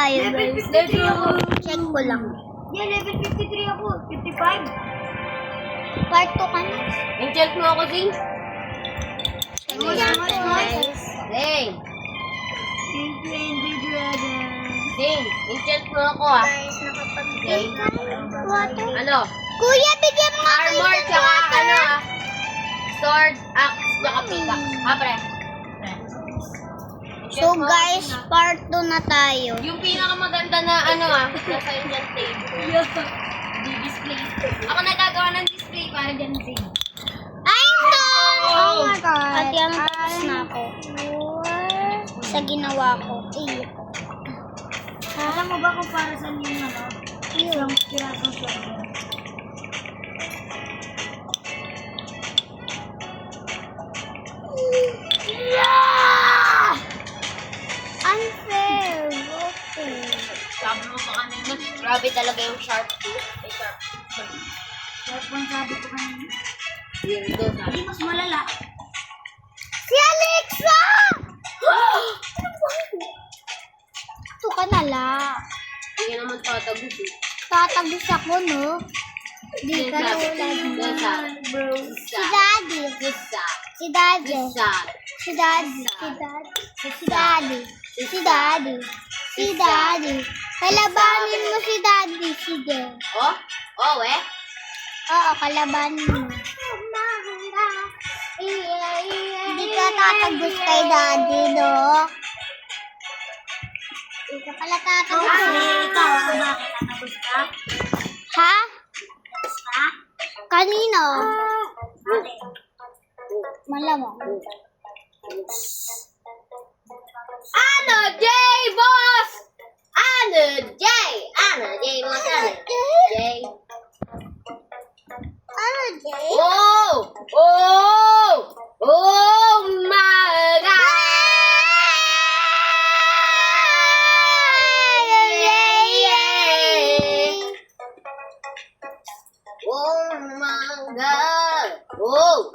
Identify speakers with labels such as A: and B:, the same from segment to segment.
A: tayo,
B: Level
A: guys.
B: 53 ako.
A: Check ko lang.
B: Yeah, level 53 ako. 55.
A: Part 2 ka na.
C: Enchant mo ako, Zing.
A: Check natin, guys.
C: Zing.
B: Thank you, Andy Dragon.
C: Zing, enchant mo ako ah.
A: Guys, nakapag-game na ako ng water.
C: Ano?
A: Kuya, bigyan mo ako
C: Armor,
A: isang
C: tsaka
A: water.
C: ano ah. Sword, axe, tsaka pickaxe. Ah, pre.
A: So guys, part 2 na tayo.
C: Yung pinakamaganda na ano ah, nasa enchant table. Di-display. Ako nagagawa ng display para dyan, Zing.
A: I'm done! Oh my God. At yan, tapos na ako. Sa ginawa ko.
B: Alam mo ba kung para saan yung ano? Isang pirasong sword.
A: Unfair. Okay.
C: Sabi mo pa kanina, grabe talaga yung sharp tooth. Ay, sharp tooth.
B: Kaya po ang sabi ko kanina.
C: Weirdo, sabi.
B: Hindi mas malala.
A: Si Alexa! Ito ka na lang.
C: Hindi ka naman tatagos eh.
A: Tatagos ako, no? Di ka tulad mo.
C: Bro.
A: Si Daddy.
C: Gusa.
A: Si Daddy.
C: Gusa.
A: Si Daddy. Si Daddy. Si Daddy. Si Daddy. Si Daddy. Kalabanin mo si Daddy. Sige.
C: Oh? Oh, eh?
A: Oo, kalabanin mo. Hindi ka tatagos kay Daddy, no? Hindi ka pala tatagos.
B: Ikaw, bakit natapos ka?
A: Ha? Kanino?
B: Bakit?
A: Malamang.
C: Ano, J, boss? Ano, J? Ano, J, boss? Ano, J?
A: Ano, Jay?
C: Oh! Oh! Oh my God! Oh my God! Oh!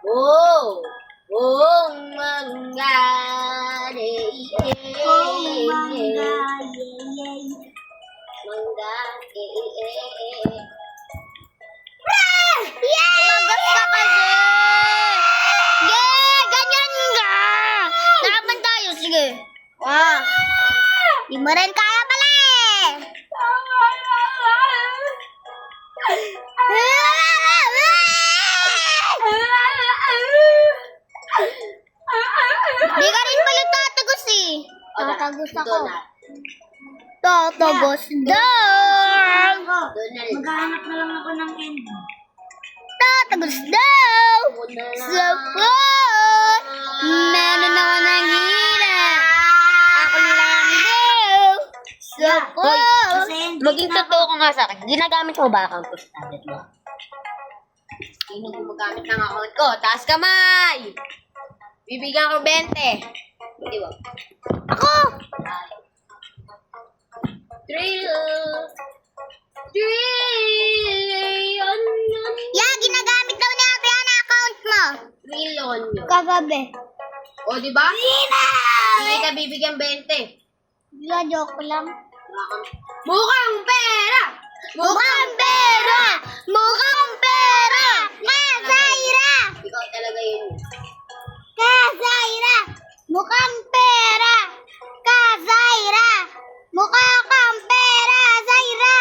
C: Oh! Oh my God!
B: Oh, mangga, yay.
C: Mangga,
A: Magas ka kasi! Yeah! Ganyan nga! Laban tayo, sige. Wow! Di mo rin kaya pala eh! Di ka rin pala tatagos eh. Tatagos ako. Tatagos daw!
C: Donald.
B: Maghahanap na lang ako ng end.
A: Tatagos daw! Support! Meron ako ng hina. Ako lang daw. Support!
B: Kasi
C: Maging totoo ko nga sa akin. Ginagamit mo ba ang push tablet mo? Sino gumagamit ng account ko? Taas kamay! Bibigyan ko 20. Hindi ba?
A: Ako!
C: Thrill.
A: Yeah, ginagamit daw ni Ate ang account mo.
C: Trillion.
A: Kagabi.
C: O, di ba? Hindi ka bibigyan 20.
A: Joke lang.
C: Mukhang pera!
A: Mukhang pera! Mukhang pera! Kasaira!
C: Ikaw talaga yun.
A: Kasaira! Mukhang pera! Kasaira! Mukha kang pera, Zaira!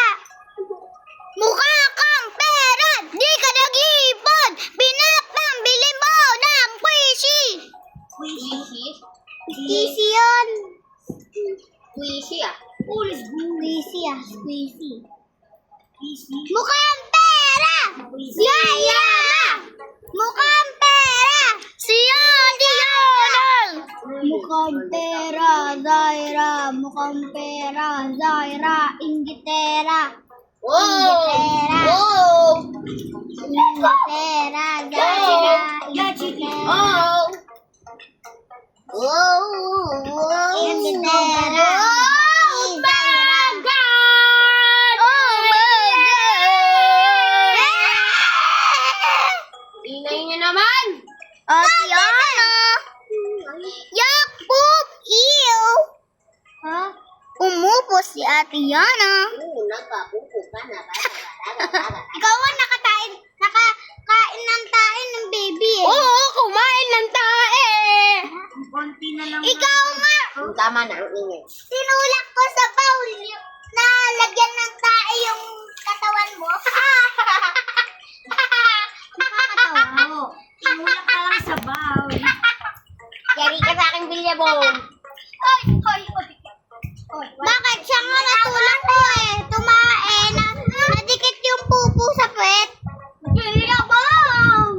A: Mukha kang pera! Di ka nag-iipon! Pinapambili mo ng squishy!
C: Squishy?
A: Squishy yun!
C: Squishy ah.
A: Squishy ah, squishy. Mukhang pera! Yaya! Mukhang pera! Si Ate Yonal! Mukhang pera, Zaira! Mukhang pera, Zaira! Ingitera! Ingitera!
C: Oh!
A: Ingitera, Zaira! Ingitera!
C: Oh! Oh!
A: Ingitera!
C: Oh my God!
A: Oh my God!
C: Ingay niyo naman!
A: Ate Yana! Yak poop! Ew! Ha? Umupo si Ate Yana.
C: Oo, nagpapupo ka na.
A: Ikaw ang nakakain ng tae ng baby eh.
C: Oo, kumain ng tae.
B: Konti na lang.
A: Ikaw nga!
C: Tama na, ang ingay.
A: Tinulak ko sa bowl na lagyan ng tae yung katawan mo. Nakakatawa.
B: Oo. Tinulak ka lang sa baw.
C: Yari ka sa aking bilyabong.
A: Bakit siya nga natulak ko